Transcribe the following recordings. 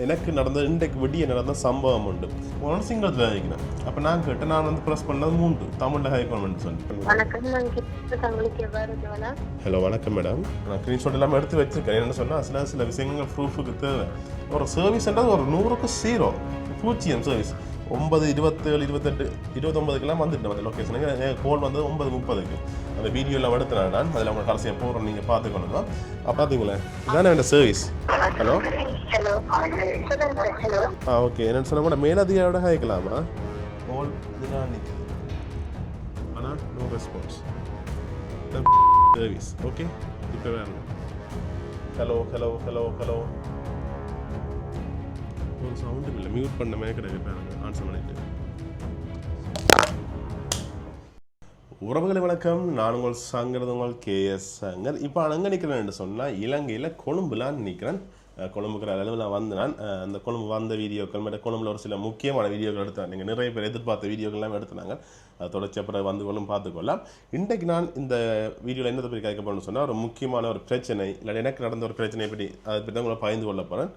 எனக்கு நடந்த இன்றைக்கு விடிய நடந்த சம்பவம் உண்டு. ஒரு சிங்களத்தில் ஆகிக்கிறேன். அப்போ நான் கேட்டேன், நான் வந்து ப்ரெஸ் பண்ணது 3 தமிழில் ஹைகோன்மெண்ட் சொல்லி. வணக்கம், நான் தங்களுக்கு எவ்வாறு உதவலாம்? ஹலோ வணக்கம் மேடம். நான் ஸ்க்ரீன்ஷாட் எல்லாமே எடுத்து வச்சிருக்கேன். என்ன சொன்னால் சில விஷயங்கள் ப்ரூஃபுக்கு தேவை. ஒரு சர்வீஸ்ன்றது ஒரு 100க்கு 0 பூஜ்ஜியம் சர்வீஸ். 9, 27, 28, 29க்கெல்லாம் வந்துட்டு அந்த லொக்கேஷனுக்கு கோல் வந்து 9:30க்கு. அந்த வீடியோலாம் எடுத்துனா நான் அதில் அவங்க கடைசியாக போகிறோம், நீங்கள் பார்த்துக்கணும். பார்த்தீங்களா, இதானே என்னோட service. Hello hello hello. Okay. என்னென்னு சொன்னால் கூட மேலதிகாரோட கேட்கலாமா? கோல் இதுதான் நிற்குது, ஆனால் நோ ரெஸ்பான்ஸ் சர்வீஸ். ஓகே, இப்போ வேணும். Hello hello hello hello. ஒரு சவுண்டு இல்லை, மியூட் பண்ண மாதிரி கிடையாது. ஆன்சர் பண்ணிட்டு உறவுகளை வணக்கம். நான் உங்கள் சங்கர், உங்கள் KS சங்கர். இப்போ நான் எங்கே நிற்கிறேன்னு சொன்னால் இலங்கையில் கொழும்புலான்னு நிற்கிறேன். கொழும்புக்கிற அளவில் நான் வந்து அந்த கொழும்பு வந்த வீடியோக்கள் மற்ற கொழும்புல ஒரு சில முக்கியமான வீடியோக்கள் எடுத்தேன். நீங்கள் நிறைய பேர் எதிர்பார்த்த வீடியோக்கள்லாம் எடுத்துனாங்க. அதை தொடர்ச்சி அப்புறம் வந்து கொள்ளும் பார்த்துக்கொள்ளலாம். இன்றைக்கு நான் இந்த வீடியோவில் என்னத்தை பற்றி கேட்க போகிறேன்னு சொன்னால் ஒரு முக்கியமான ஒரு பிரச்சனை, இல்லை எனக்கு நடந்த ஒரு பிரச்சனையை பற்றி அதை பற்றி தான் உங்களை பகிர்ந்து கொள்ள போகிறேன்.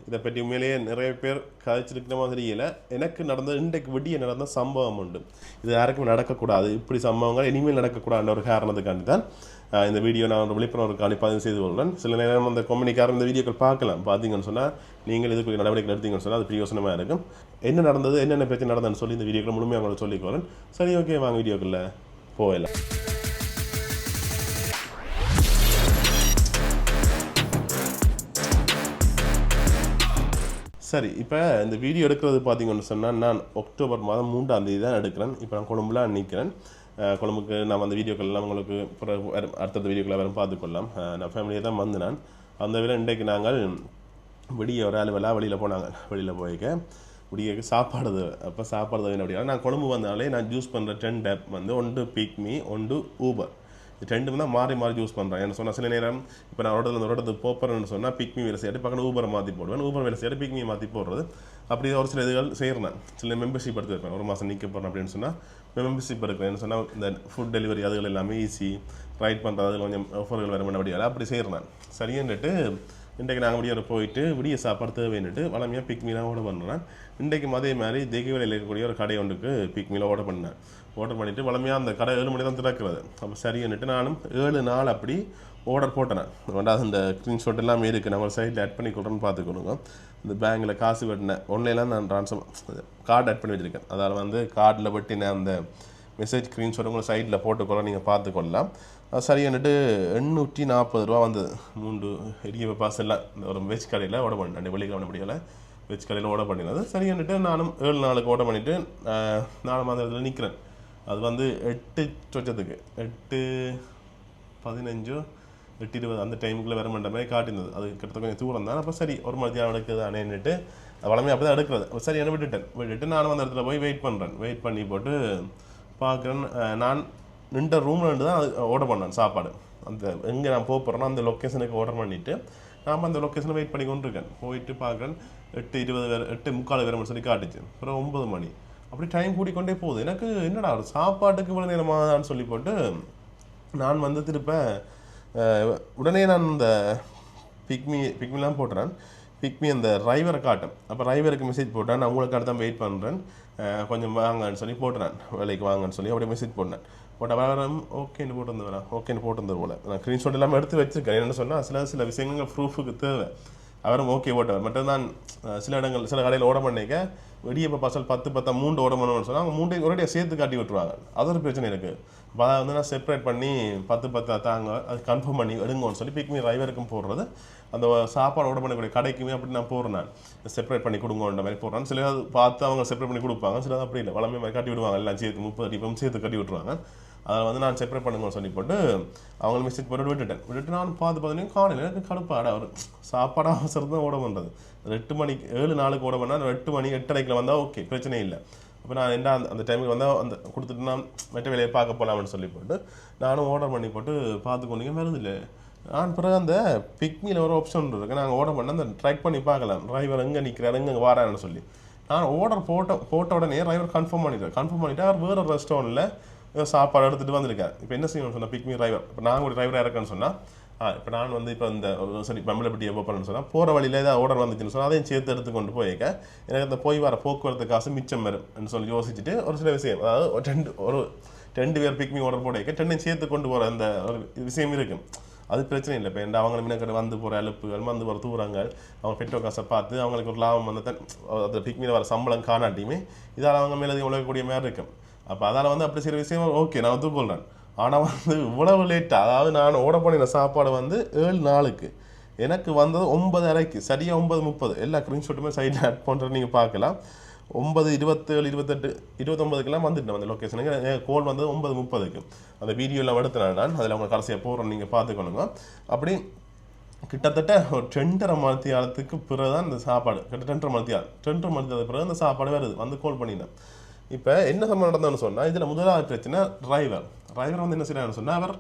இதை பற்றி உண்மையிலேயே நிறைய பேர் கதைச்சிருக்கிற மாதிரி இல்லை. எனக்கு நடந்த இன்றைக்கு விடிய நடந்த சம்பவம் உண்டு. இது யாருக்கும் நடக்கக்கூடாது, இப்படி சம்பவங்கள் இனிமேல் நடக்கக்கூடாதுன்ற ஒரு காரணத்துக்காண்டி தான் இந்த வீடியோ நான் விழிப்புணர்வுக்காண்டி பதிவு செய்து கொள்கிறேன். சில நேரம் அந்த கம்பெனிக்காரன் இந்த வீடியோக்கள் பார்க்கலாம். பார்த்தீங்கன்னு சொன்னால் நீங்கள் இதுக்கு நடவடிக்கை எடுத்தீங்கன்னு சொன்னால் அது பிரயோசனமாக இருக்கும். என்ன நடந்தது, என்னென்ன பிரச்சனை நடந்ததுன்னு சொல்லி இந்த வீடியோக்கள் முழுமையாக அவங்களை சொல்லிக்கொள்கிறேன். சரி, ஓகே, வாங்க வீடியோக்குள்ளே போகலாம். சரி, இப்போ இந்த வீடியோ எடுக்கிறது பார்த்தீங்கன்னு சொன்னால் நான் அக்டோபர் மாதம் 3ஆம் தேதி தான் எடுக்கிறேன். இப்போ நான் கொழும்புலாம் நிற்கிறேன். கொழும்புக்கு நான் அந்த வீடியோக்கள்லாம் உங்களுக்கு அடுத்தடுத்த வீடியோக்களை வரும் பார்த்துக்கொள்ளலாம். நான் ஃபேமிலியை தான் வந்து நான் அந்த வேலை இன்றைக்கு நாங்கள் விடிய ஒரு அளவெல்லாம் வெளியில் போனாங்க. வெளியில் போய்க்க விடியக்கு சாப்பாடு. அப்போ சாப்பாடு வேணும் அப்படின்னா நான் கொழும்பு வந்தாலே நான் யூஸ் பண்ணுற 10 ஆப் வந்து ஒன்று பிக்மி, ஒன்று ஊபர். இது 2 தான் மாறி யூஸ் பண்ணுறேன். என்ன சொன்னால் சில நேரம் இப்போ நான் ஒரு இடத்துக்கு போகிறேன்னு சொன்னால் பிக்மி வேலை செய்யாட்டி பக்கம் ஊபரை மாற்றி போடுவேன், ஊபர் வேலை செய்யாட்டி பிக்மியை மாற்றி போடுறது. அப்படி ஒரு சில இதுகள் செய்கிறேன். சில மெம்பர்ஷிப் எடுத்துருப்பேன். ஒரு மாதம் நிற்க போகிறேன் அப்படின்னு சொன்னால் மெம்பர்ஷிப் எடுக்கிறேன். என்ன சொன்னால் இந்த ஃபுட் டெலிவரி அதுகள் எல்லாமே ஈஸி, ரைட் பண்ணுறது அதில் கொஞ்சம் ஆஃபர்கள் வர முடியாது. அப்படி செய்கிறேன். சரின்னுட்டு இன்றைக்கு நாங்கள் விடிய போயிட்டு விடிய சாப்பாடு தேவைன்னுட்டு வளமையாக பிக்மீலாம் ஆர்டர் பண்ணுறேன். இன்றைக்கு அதே மாதிரி தேகிவேலையில் இருக்கக்கூடிய ஒரு கடை ஒன்றுக்கு பிக்மீல ஆர்டர் பண்ணேன். ஆர்டர் பண்ணிவிட்டு வளமையாக அந்த கடை 7 மணி தான் திறக்கிறது. அப்போ சரின்னுட்டு நானும் 7 நாள் அப்படி ஆர்டர் போட்டேன். வேண்டாம், அந்த ஸ்க்ரீன்ஷாட் எல்லாமே இருக்குது, நான் ஒரு சைட்டில் ஆட் பண்ணி கொடுறேன்னு பார்த்துக்கணுங்க. இந்த பேங்கில் காசு வெட்டினேன், ஒன்லைன்லாம் நான் ட்ரான்ஸ்ஃபர் கார்டு ஆட் பண்ணி வச்சுருக்கேன். அதால் வந்து கார்டில் வெட்டினேன் அந்த மெசேஜ் ஸ்க்ரீன்ஷாட் உங்களை சைட்டில் போட்டுக்கொள்ள நீங்கள் பார்த்துக்கொள்ளலாம். சரின்னுட்டு 840 ரூபா வந்தது. 3 எரிய பாஸ் எல்லாம் இந்த ஒரு வெஜ் கடையில் ஆர்டர் பண்ணேன். 2 வெள்ளிக்கிழமை முடியலை வெஜ் கடையில் ஆர்டர் பண்ணினது. சரின்னுட்டு நானும் 7 நாளுக்கு ஆர்டர் பண்ணிவிட்டு நானும் அந்த இடத்துல நிற்கிறேன். அது வந்து 8 சொச்சத்துக்கு 8:15, 8:20 அந்த டைமுக்குள்ளே வர மாட்ட மாதிரி காட்டினது. அது கிட்டத்தட்ட கொஞ்சம் தூரம் தான். அப்போ சரி, ஒரு மணி நேரம் எடுக்குது அணைன்னுட்டு வளமே அப்படி தான் எடுக்கிறது. சரி, என்ன விட்டுட்டு நானும் அந்த இடத்துல போய் வெயிட் பண்ணுறேன். வெயிட் பண்ணி போட்டு பார்க்குறேன். நான் நின்ற ரூமில் தான் அது ஆர்டர் பண்ணேன் சாப்பாடு. அந்த எங்கே நான் போகிறேன்னா அந்த லொக்கேஷனுக்கு ஆர்டர் பண்ணிவிட்டு நாம் அந்த லொக்கேஷனில் வெயிட் பண்ணி கொண்டிருக்கேன். போயிட்டு பார்க்குறேன் 8:20 8:45 வேறு சொல்லி காட்டுச்சு. அப்புறம் 9 மணி அப்படி டைம் கூட்டிக்கொண்டே போகுது. எனக்கு என்னடா ஒரு சாப்பாட்டுக்கு இவ்வளோ நேரமாகதான்னு சொல்லி போட்டு நான் வந்து திருப்ப உடனே நான் இந்த பிக்மிலாம் போட்டுறேன். பிக்மி அந்த டிரைவரை காட்டும். அப்போ டிரைவருக்கு மெசேஜ் போட்டேன், நான் உங்களுக்கு அடுத்த வெயிட் பண்ணுறேன், கொஞ்சம் வாங்கன்னு சொல்லி போட்டுறேன், வேலைக்கு வாங்கன்னு சொல்லி அப்படியே மெசேஜ் போட்டேன். போட்ட வேறு ஓகேன்னு போட்டு வரேன், ஓகேன்னு போட்டு போல் நான் ஸ்க்ரீன்ஷாட் எல்லாமே எடுத்து வச்சுருக்கேன். என்னென்னு சொன்னால் சில விஷயங்கள் ப்ரூஃபுக்கு தேவை. அவரும் ஓகே ஓட்டுவார். மற்ற நான் சில இடங்கள் சில கடையில் ஓட பண்ணிக்க வெடிய இப்போ பசல் 10 3 ஓட பண்ணணும்னு சொன்னால் அவங்க 3 ஒரேடியாக சேர்த்து காட்டி விட்டுருவாங்க. அது ஒரு பிரச்சனை இருக்குது. அப்போ அதை வந்து நான் செப்பரேட் பண்ணி 10 தாங்க அது கன்ஃபார்ம் பண்ணி எடுங்கன்னு சொல்லி பிக்மி டிரைவருக்கும் போடுறது, அந்த சாப்பாடு ஓட பண்ணக்கூடிய கடைக்குமே அப்படி நான் போடுறேன். நான் செப்பரேட் பண்ணி கொடுங்கன்ற மாதிரி போடுறேன். சில பார்த்து அவங்க செப்பரேட் பண்ணி கொடுப்பாங்க, சில அப்படி இல்லை, வளமே மாதிரி கட்டி விடுவாங்க. எல்லாம் சேர்த்து 30 டிப்பம் சேர்த்து கட்டி விட்டுருவாங்க. அதை வந்து நான் செப்பரேட் பண்ணுங்கன்னு சொல்லி போட்டு அவங்களை மெசேஜ் போட்டு விட்டுட்டு நான் பார்த்தீங்கன்னா காலையில் எனக்கு கடுப்பாடா ஒரு சாப்பாடு அவசரம் தான் ஓட பண்ணுறது. 8 மணிக்கு 7 நாளுக்கு ஓட பண்ணால் 8 மணி 8:30 வந்தால் ஓகே, பிரச்சனை இல்லை. அப்போ நான் என்ன அந்த டைமுக்கு வந்தால் அந்த கொடுத்துட்டு நான் மற்ற வேலையை பார்க்க போகலாம்னு சொல்லி போட்டு நானும் ஆர்டர் பண்ணி போட்டு பார்த்துக்கொண்டீங்க வருது இல்லை. நான் பிறகு அந்த பிக்மியில் ஒரு ஆப்ஷன் இருக்குது, நாங்கள் ஆர்டர் பண்ண அந்த ட்ராக் பண்ணி பார்க்கலாம் டிரைவர் எங்கே நிற்கிறாரு எங்கே வரான்னு சொல்லி. நான் ஆர்டர் போட்ட உடனே டிரைவர் கன்ஃபார்ம் பண்ணிவிட்டு அவர் வேறு ரெஸ்டாரண்ட்டில் சாப்பாடு எடுத்துகிட்டு வந்திருக்காரு. இப்போ என்ன செய்யணும்னு சொன்னால் பிக்மி டிரைவர் இப்போ நாங்கள் ஒரு டிரைவராக இருக்கேன்னு சொன்னால் இப்போ நான் வந்து இப்போ இந்த சரி பம்பளப்பட்டி எப்போ பண்ணணும்னு சொன்னால் போகிற வழியில் ஏதாவது ஆர்டர் வந்துச்சுன்னு சொன்னால் அதையும் சேர்த்து எடுத்து கொண்டு போயிருக்க எனக்கு அந்த போய் வர போக்குவரத்து காசு மிச்சம் வரும்னு சொல்லி யோசிச்சுட்டு ஒரு சில விஷயம் அதாவது ஒரு 2 பேர் பிக்மி ஆர்டர் போட 2 சேர்த்து கொண்டு போகிற அந்த ஒரு விஷயம் இருக்குது. அது பிரச்சனை இல்லை. இப்போ அவங்க மினக்கடை வந்து போகிற அலுப்புகள் வந்து போகிற தூரங்கள் அவங்க பெட்ரோல் காசை பார்த்து அவங்களுக்கு ஒரு லாபம் வந்து அந்த பிக்மியில் வர சம்பளம் காணாட்டியுமே இதால் அவங்க மேலே உழைக்கக்கூடிய மாதிரி இருக்கும். அப்போ அதால் வந்து அப்படி சில விஷயம் ஓகே நான் ஒத்துக்கொள்கிறேன். ஆனால் வந்து இவ்வளவு லேட்டாக அதாவது நான் ஓட போன சாப்பாடு வந்து 7 நாளுக்கு எனக்கு வந்தது 9:30 சரியாக 9:30 எல்லா ஸ்க்ரீன்ஷாட்டுமே சைடில் ஆட் பண்ணுறது நீங்கள் பார்க்கலாம். 9:27 28 29க்கெல்லாம் வந்துட்டேன் அந்த லொக்கேஷனுக்கு. கோல் வந்தது 9:30க்கு. அந்த வீடியோலாம் எடுத்தேன் நான், அதில் அவங்க கடைசியாக போகிறோம் நீங்கள் பார்த்துக்கணுங்க. அப்படி கிட்டத்தட்ட ஒரு 2.5 மணித்தியாலத்துக்கு பிறகு தான் இந்த சாப்பாடு கிட்ட 2.5 மணித்தியாலத்துக்கு பிறகு அந்த சாப்பாடு வருது வந்து கால் பண்ணிட்டேன். இப்போ என்ன சம்பளம் நடந்ததுன்னு சொன்னால் இதில் முதலாவது பிரச்சனை டிரைவர் வந்து என்ன செய்யறாருன்னு சொன்னால் அவர்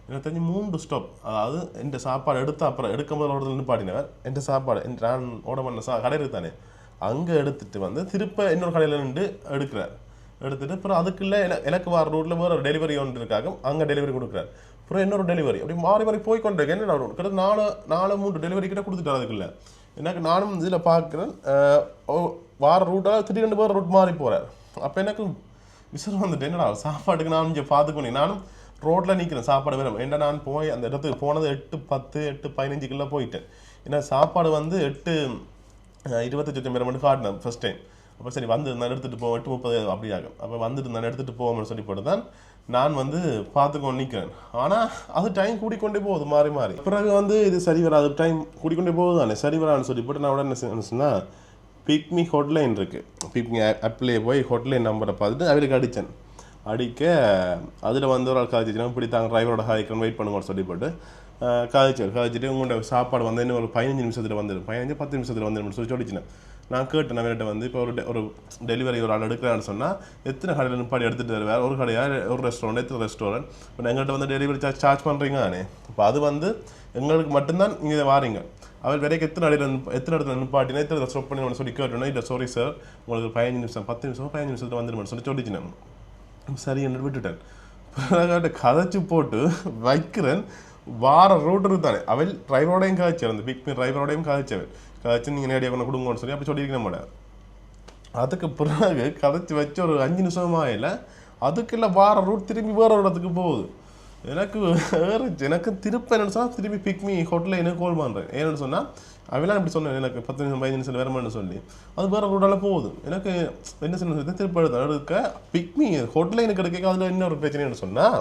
எனக்கு தெரிஞ்சு 3 ஸ்டாப் அதாவது என் சாப்பாடு எடுத்து அப்புறம் எடுக்கும்போது ஓடுறது நிப்பாட்டினவர் என் சாப்பாடு நான் ஓட பண்ண கடை இருக்குதானே அங்கே எடுத்துட்டு வந்து திருப்ப இன்னொரு கடையில் நின்று எடுத்துட்டு அப்புறம் அதுக்குள்ள எனக்கு வர ரூட்டில் வேறு ஒரு டெலிவரி ஒன்று இருக்காங்க அங்கே டெலிவரி கொடுக்குறாரு. அப்புறம் இன்னொரு டெலிவரி அப்படி மாறி போய் கொண்டிருக்கேன். என்ன கிட்ட 4 டெலிவரி கிட்ட கொடுத்துட்டாரு. அதுக்குள்ள எனக்கு நானும் இதில் பார்க்குறேன் வார ரூட்டாக திடீர்னு வேறு ரூட் மாறி போகிறார். அப்போ எனக்கு விசிறு வந்துட்டு என்னடா சாப்பாட்டுக்கு நான் இங்கே பார்த்துக்கணும். நானும் ரோட்டில் நிற்கிறேன் சாப்பாடு வேணும். ஏன்னா நான் போய் அந்த இடத்துக்கு போனது 8:10 8:15க்குள்ளே போயிட்டேன். ஏன்னா சாப்பாடு வந்து 8:28 மட்டும் காட்டினேன் ஃபர்ஸ்ட் டைம். அப்போ சரி வந்து நான் எடுத்துகிட்டு போவோம் 8:30 அப்படி ஆகும். அப்போ வந்துட்டு நான் எடுத்துகிட்டு போவோம்னு சொல்லி போட்டு தான் நான் வந்து பார்த்துக்கொண்டு நிற்கிறேன். ஆனால் அது டைம் கூடிக்கொண்டே போகுது மாறி பிறகு வந்து இது சரி வராது டைம் கூடிக்கொண்டே போகுது தானே சரி வரான்னு சொல்லி போட்டு நான் உடனே என்ன சொன்னால் பிக்மி ஹாட்லைன் இருக்குது. பிக்மி ஆப்லேயே போய் ஹாட்லைன் நம்பரை பார்த்துட்டு அவருக்கு அடிக்க அதில் வந்து ஒரு ஆள் காய்ச்சிச்சுன்னா இப்படி தாங்க டிரைவரோட ஹாய்க்கு வெயிட் பண்ணுங்கன்னு சொல்லி போட்டு காய்ச்சிட்டு உங்களோட சாப்பாடு வந்து இன்னும் ஒரு 15 நிமிஷத்தில் வந்துடும் 15-10 நிமிஷத்தில் வந்துடும் சொல்லி சொல்லிச்சினேன். நான் கேட்டேன் அவர்கிட்ட வந்து இப்போ ஒரு டெலிவரி ஒரு ஆள் எடுக்கிறான்னு சொன்னால் எத்தனை கடையில் நிப்பாடி எடுத்துகிட்டு வருவார் ஒரு கடையாக ஒரு ரெஸ்டாரண்ட் எத்தனை ரெஸ்டாரண்ட் இப்போ எங்கள்கிட்ட வந்து டெலிவரி சார்ஜ் பண்ணுறீங்க தானே. இப்போ அது வந்து எங்களுக்கு மட்டும்தான் நீங்கள் வாரீங்க. அவர் வரைக்கும் எத்தனை இடத்துல நிப்பாட்டினா எத்தனை ஸ்டாப் பண்ணி சொல்லி கேட்டோன்னா இல்லை சாரி சார் உங்களுக்கு 15 நிமிஷம் 10 நிமிஷம் 15 நிமிஷத்தில் வந்துடுமென்னு சொல்லிச்சினேன். சரி என்று விட்டுட்டேன். பிறகு கதைச்சு போட்டு வைக்கிறேன் வார ரூட்டு தானே அவள் டிரைவரோடையும் காய்ச்சல் அந்த பிக்மி டிரைவரோடையும் காய்ச்சி நீங்கள் நேரடியாக கொண்டு கொடுங்கன்னு சொல்லி அப்படி சொல்லியிருக்க மாட்டேன். அதுக்கு பிறகு கதைச்சி வச்சு ஒரு 5 நிமிஷமாக இல்லை அதுக்குள்ள வார ரூட் திரும்பி வேற ஒரு இடத்துக்கு போகுது. எனக்கு திருப்ப என்னன்னு சொன்னால் திரும்பி பிக்மி ஹோட்டலில் எனக்கு கால் பண்ணுறேன். ஏன்னு சொன்னால் அவெல்லாம் இப்படி சொன்னேன் எனக்கு 10 நிமிஷம் 15 நிமிஷம் வேறமான்னு சொல்லி அது வேறு ரூட்டால் போகுது. எனக்கு என்ன சொன்ன திருப்ப எடுக்க பிக்மி ஹோட்டலில் எனக்கு எடுக்க அதில் இன்னொரு பிரச்சனைன்னு சொன்னால்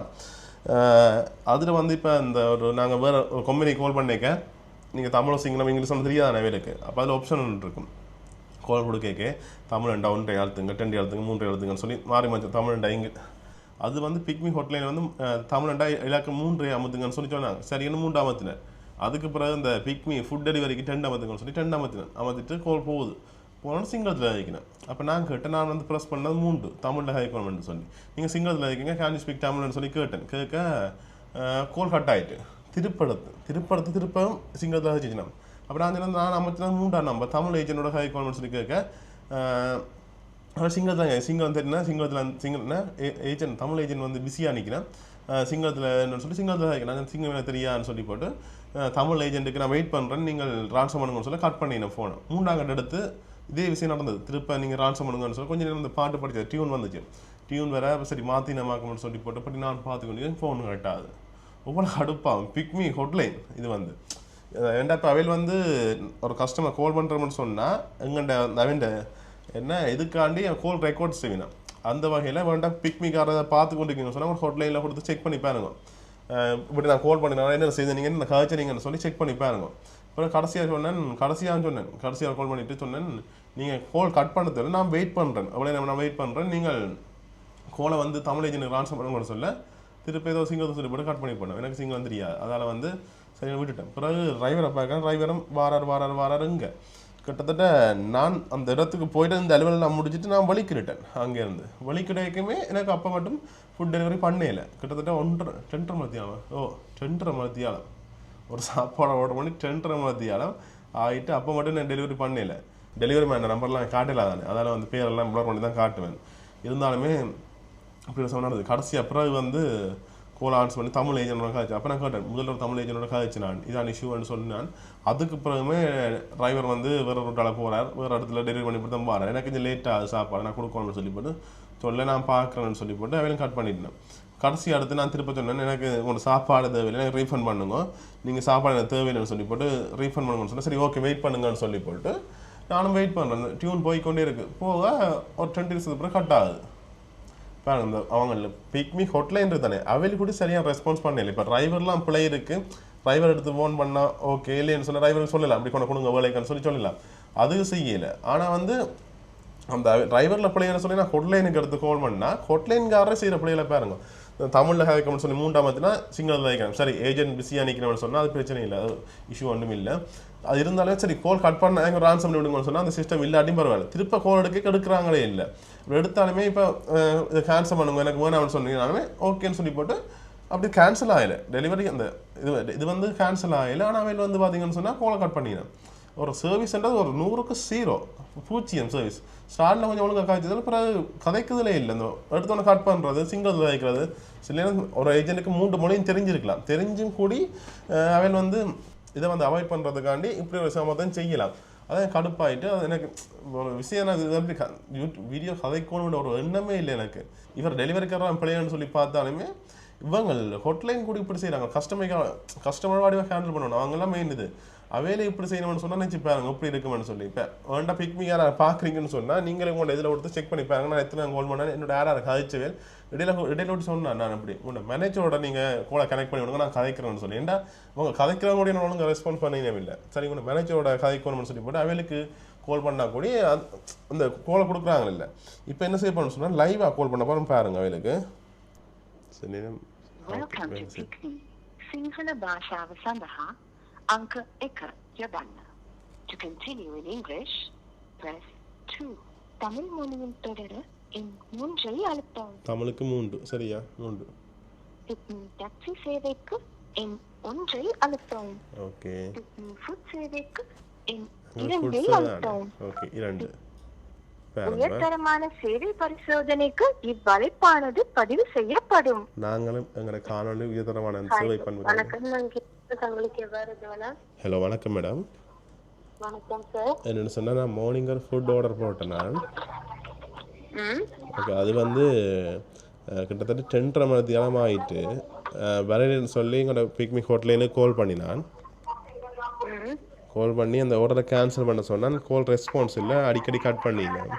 அதில் வந்து இப்போ இந்த ஒரு நாங்கள் வேறு ஒரு கம்பெனிக்கு கால் பண்ணிக்க நீங்கள் தமிழ் சிங்களம் இங்கிலீஷ் தெரியாத வேலைக்கு அப்போ அதில் ஆப்ஷன் ஒன்று இருக்கும். கால் கொடுக்க தமிழ் 1 எழுத்துங்க 2 எழுத்துங்க 3 எழுத்துங்கன்னு சொல்லி மாறி மாற்றி தமிழ் இங்கே அது வந்து பிக்மி ஹோட்டலில் வந்து தமிழ் இலக்கு 3 அமர்த்துங்கன்னு சொல்லி சொன்னாங்க. சரி இன்னும் 3 அமர்த்தினேன். அதுக்கு பிறகு இந்த பிக்மி ஃபுட் டெலிவரிக்கு 10 அமர்த்துங்கன்னு சொல்லி 10 அமர்த்திட்டு கால் போகுது போனோன்னு சிங்களத்தில் வைக்கணும். அப்போ நான் கேட்டேன் நான் வந்து ப்ரெஸ் பண்ணது 3 தமிழில் ஹைக்கணும்னு சொல்லி நீங்கள் சிங்களத்தில் வைக்கிங்க கேன் யூ ஸ்பீக் தமிழ்னு சொல்லி கேட்க கோல் கட் ஆகிட்டு திருப்பவும் சிங்களத்தில் வச்சுச்சுனா அப்போ நான் அமர்த்தினா 3ஆம் நம்பர் தமிழ் ஏஜென்டோட ஹைக்கணும்னு சொல்லி கேட்க அவர் சிங்களம் தாங்க சிங்களம் தெரியுன்னா சிங்களம்னா ஏஜென்ட் தமிழ் ஏஜென்ட் வந்து பிஸியாக நிற்கிறேன் சிங்களத்தில் என்னன்னு சொல்லி சிங்களத்தில் வைக்கிறேன் சிங்களம் தெரியான்னு சொல்லி போட்டு தமிழ் ஏஜென்ட்டுக்கு நான் வெயிட் பண்ணுறேன் நீங்கள் ட்ரான்ஸ்ஃபர் பண்ணுங்கன்னு சொல்லி கட் பண்ணினேன் ஃபோனை. 3ஆம் கட்ட எடுத்து இதே விஷயம் நடந்தது. திருப்ப நீங்கள் ட்ரான்ஸ்ஃபர் பண்ணுங்கன்னு சொல்லி கொஞ்சம் நேரம் இந்த பாட்டு படித்தது டியூன் வந்துச்சு. டியூன் வேற சரி மாற்றி நான் மாக்கணும்னு சொல்லி போட்டு பற்றி நான் பார்த்துக்கொண்டு ஃபோன் கட்டாது ஒவ்வொரு அடுப்பாகும். பிக்மி ஹாட்லைன் இது வந்து ஏன்டா இப்போ அவையில் வந்து ஒரு கஸ்டமர் கால் பண்ணுறோம்னு சொன்னால் எங்கள்கிட்ட அவன்ட என்ன இதுக்காண்டி கால் ரெக்கார்ட் செய்யணும். அந்த வகையில் வேண்டாம் பிக்மிக்காரரை பார்த்து கொண்டிருக்கீங்கன்னு சொன்னால் ஒரு ஹாட்லைனில் கொடுத்து செக் பண்ணி பாருங்க. இப்படி நான் கால் பண்ணினா என்ன செய்த நீங்கள் என்ன காய்ச்சறீங்கன்னு சொல்லி செக் பண்ணி பாருங்க. அப்புறம் கடைசியாக கால் பண்ணிவிட்டு சொன்னேன் நீங்கள் கால் கட் பண்ண தெரியல நான் வெயிட் பண்ணுறேன் அவ்வளோ நான் வெயிட் பண்ணுறேன் நீங்கள் கோலை வந்து தமிழ் ஏஜென்ட் ட்ரான்ஸ்ஃபர் பண்ணுங்கன்னு சொல்ல திருப்பி ஏதோ சிங்களத்தை சொல்லி போட்டு கட் பண்ணி போனேன். எனக்கு சிங்களம் தெரியாது அதால் வந்து சரி விட்டுட்டேன். பிறகு டிரைவரை பார்க்குறேன் டிரைவரும் வாராருங்க கிட்டத்தட்ட நான் அந்த இடத்துக்கு போய்ட்டு இந்த அலுவலை நான் முடிச்சுட்டு நான் வலிக்கிட்டேன். அங்கேருந்து வலிக்கிடைக்குமே எனக்கு அப்போ மட்டும் ஃபுட் டெலிவரி பண்ணல. கிட்டத்தட்ட 2.5 மணித்தியாலம் ஒரு சாப்பாடை ஆர்டர் பண்ணி 2.5 மணித்தியாலம் ஆகிட்டு அப்போ மட்டும் நான் டெலிவரி பண்ணல. டெலிவரி மேன் நம்பர்லாம் காட்டல தானே அதனால் வந்து பேரெல்லாம் ப்ளர் பண்ணி தான் காட்டுவேன். இருந்தாலுமே இப்படி சொன்னது கடைசி அப்புறம் வந்து கோல் ஆன்ஸ் பண்ணி தமிழ் ஏஜென்டோட காய்ச்சி அப்போ நான் கேட்டேன் முதல்ல ஒரு தமிழ் ஏஜென்டோட காய்ச்சி நான் இதான் இஷ்யூன்னு சொன்னான். அதுக்கு பிறகுமே டிரைவர் வந்து வேறு ரூட்டால் போகிறார், வேறு இடத்துல டெலிவரி பண்ணி போட்டு தான் போகிறார். எனக்கு கொஞ்சம் லேட்டாக சாப்பாடு நான் கொடுக்கணும்னு சொல்லி போட்டு சொல்ல நான் பார்க்குறேன்னு சொல்லி போட்டு அவன் கட் பண்ணிட்டேன். கடைசி அடுத்து நான் திருப்ப சொன்னேன் எனக்கு உங்களோட சாப்பாடு தேவையில்லை, எனக்கு ரீஃபண்ட் பண்ணுங்க, நீங்கள் சாப்பாடு எனக்கு தேவையில்லைன்னு சொல்லி போட்டு ரீஃபண்ட் பண்ணுங்கன்னு சொன்னேன். சரி ஓகே வெயிட் பண்ணுங்கன்னு சொல்லி போட்டு நானும் வெயிட் பண்ணுறேன். டியூன் போய்கொண்டே இருக்குது. போக ஒரு 20 நிமிஷத்துக்கு அப்புறம் கட் ஆகுது. பாருங்க இந்த அவங்க பிக்மி ஹாட்லைன் தானே அவையில் கூட சரியாக ரெஸ்பான்ஸ் பண்ணல. இப்போ டிரைவர்லாம் பிள்ளை இருக்குது, டிரைவர் எடுத்து ஃபோன் பண்ணால் ஓகே இல்லைன்னு சொன்னால் டிரைவருக்கு சொல்லலாம் அப்படி கொண்டு கொடுங்க வேலைக்கான்னு சொல்லலாம், அது செய்யலை. ஆனால் வந்து அந்த டிரைவரில் பிள்ளைகளை சொல்லி நான் ஹொட்லைனுக்கு எடுத்து கால் பண்ணால் ஹொட்லைன்காரரே செய்கிற பிள்ளைகளை பாருங்க. தமிழில் ஹேக்கணும்னு சொல்லி 3ஆமத்துனா சிங்களத்தில் வைக்கணும். சரி ஏஜென்ட் பிஸியாக நிற்கணும்னு சொன்னால் அது பிரச்சனை இல்லை, அது இஷ்யூ ஒன்றும் இல்லை. அது இருந்தாலும் சரி கோல் கட் பண்ண எங்கள் ரான்சம் விடுங்கன்னு சொன்னால் அந்த சிஸ்டம் இல்லாட்டியும் பரவாயில்ல. திருப்ப கோல் எடுக்கிறாங்களே இல்லை. எடுத்தாலுமே இப்போ இதை கேன்சல் பண்ணுங்க எனக்கு வேணாம்னு சொன்னீங்கன்னாலுமே ஓகேன்னு சொல்லி போட்டு அப்படி கேன்சல் ஆகலை டெலிவரி. அந்த இது வந்து கேன்சல் ஆகலை. ஆனால் அவையில் வந்து பார்த்தீங்கன்னு சொன்னால் கோலை கட் பண்ணிடுறேன். ஒரு சர்வீஸ்ன்றது ஒரு 100க்கு 0 பூச்சியம் சர்வீஸ். ஸ்டார்டில் கொஞ்சம் ஒழுங்காக காய்ச்சது பிறகு கதைக்குதலே இல்லை. இந்த எடுத்தோன்னே கட் பண்ணுறது சிங்கிள் வைக்கிறது சில நேரம் ஒரு ஏஜென்ட்டுக்கு 3 மொழியும் தெரிஞ்சிருக்கலாம், தெரிஞ்சும் கூடி அவன் வந்து இதை வந்து அவாய்ட் பண்ணுறதுக்காண்டி இப்படி ஒரு சமத்தான் செய்யலாம். அதான் கடுப்பாயிட்டு அது எனக்கு ஒரு விஷயம் நான் இது எப்படி வீடியோ கதைக்கணும்னு ஒரு எண்ணமே இல்லை எனக்கு. இவர் டெலிவரிக்காரன் பிள்ளைன்னு சொல்லி பார்த்தாலுமே இவங்க ஹொட்லைன் கூட இப்படி செய்கிறாங்க. கஸ்டமர் வாடிவாக ஹேண்டில் பண்ணணும் அவங்கெல்லாம் மெயின். இது அவையில இப்படி செய்யணும்னு சொன்னால் நினச்சி பாருங்க இப்படி இருக்குமென்னு சொல்லி. இப்போ வேண்டா பிக்மி யாரை பார்க்குறீங்கன்னு சொன்னால் நீங்களே உங்களோட இதில் கொடுத்து செக் பண்ணி பாருங்க. நான் எத்தனை கால் பண்ணேன், என்னோட யாராவது கதைச்சவேல் இடையில விட்டு சொன்னேன் நான் அப்படி உங்களோட மேனேஜரோட நீங்கள் கூட கனெக்ட் பண்ணி விடுங்க நான் கதைக்கிறேன்னு சொல்லி. ஏன்டா அவங்க கதைக்கிறவங்க என்ன ஒழுங்கு ரெஸ்பான்ஸ் பண்ணினே இல்லை. சரி உங்களோட மேனேஜரோட கதைக்கணும்னு சொல்லி போட்டு அவைகளுக்கு கால் பண்ணால் கூட அந்த கோலை கொடுக்குறாங்க இல்லை. இப்போ என்ன செய்ய பண்ணணும்னு சொன்னால் லைவாக கால் பண்ண போகிறோம் பாருங்க அவைகளுக்கு. சரி Welcome to Pikmi. Sinhala Bhashaව සඳහා අංක 1 යොදන්න. To continue in English, press 2. Tamil மொழியில் தொடர எண் 3 அழுத்தவும். தமிழுக்கு 3 சரியா 3. பிக்மி டாக்ஸி சேவைக்கு எண் 1 அழுத்தவும். ஓகே. பிக்மி ஃபுட் சேவைக்கு எண் 2 அழுத்தவும். ஓகே 2. உயர்தரமான சேவை பரிசோதனைக்கு இவ்வலைப்பானது பதிவு செய்யப்படும். நாங்களும் எங்களை காணொலி உயர்தரமான சேவை பண்ணுவோம். வணக்கம், நான் தங்களுக்கு எவ்வாறு உதவலாம்? ஹலோ வணக்கம் மேடம். வணக்கம் சார். என்னென்னு சொன்னால் நான் மார்னிங் ஒரு ஃபுட் ஆர்டர் போட்டேன் நான். ஓகே அது வந்து கிட்டத்தட்ட 10:30 மணி ஆகிட்டு வரேன்னு சொல்லி எங்களோட பிக்மி ஹோட்டலேருந்து கால் பண்ணினான். கால் பண்ணி அந்த ஆர்டரை கேன்சல் பண்ண சொன்னால் கால் ரெஸ்பான்ஸ் இல்லை, அடிக்கடி கட் பண்ணிடலாம்.